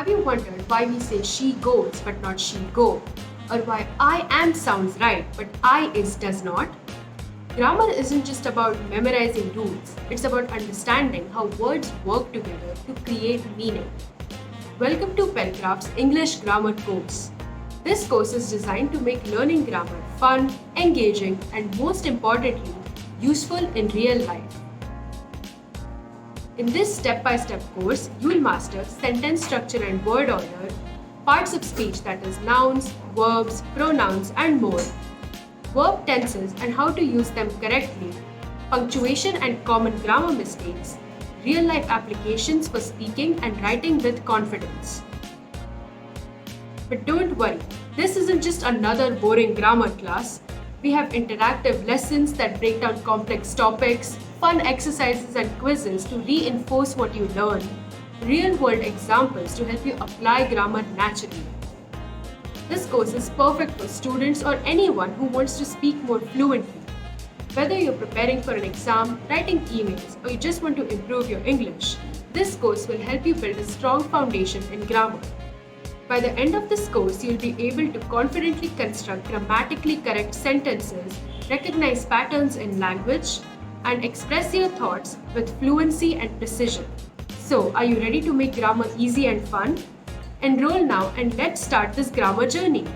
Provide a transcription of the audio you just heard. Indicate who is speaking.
Speaker 1: Have you wondered why we say she goes but not she go? Or why I am sounds right but I is does not? Grammar isn't just about memorizing rules, it's about understanding how words work together to create meaning. Welcome to Penkraft's English Grammar course. This course is designed to make learning grammar fun, engaging, and most importantly, useful in real life. In this step-by-step course, you will master sentence structure and word order, parts of speech that is nouns, verbs, pronouns, and more, verb tenses and how to use them correctly, punctuation and common grammar mistakes, real-life applications for speaking and writing with confidence. But don't worry, this isn't just another boring grammar class. We have interactive lessons that break down complex topics, fun exercises and quizzes to reinforce what you learn, real-world examples to help you apply grammar naturally. This course is perfect for students or anyone who wants to speak more fluently. Whether you're preparing for an exam, writing emails, or you just want to improve your English, this course will help you build a strong foundation in grammar. By the end of this course, you'll be able to confidently construct grammatically correct sentences, recognize patterns in language, and express your thoughts with fluency and precision. So, are you ready to make grammar easy and fun? Enroll now and let's start this grammar journey.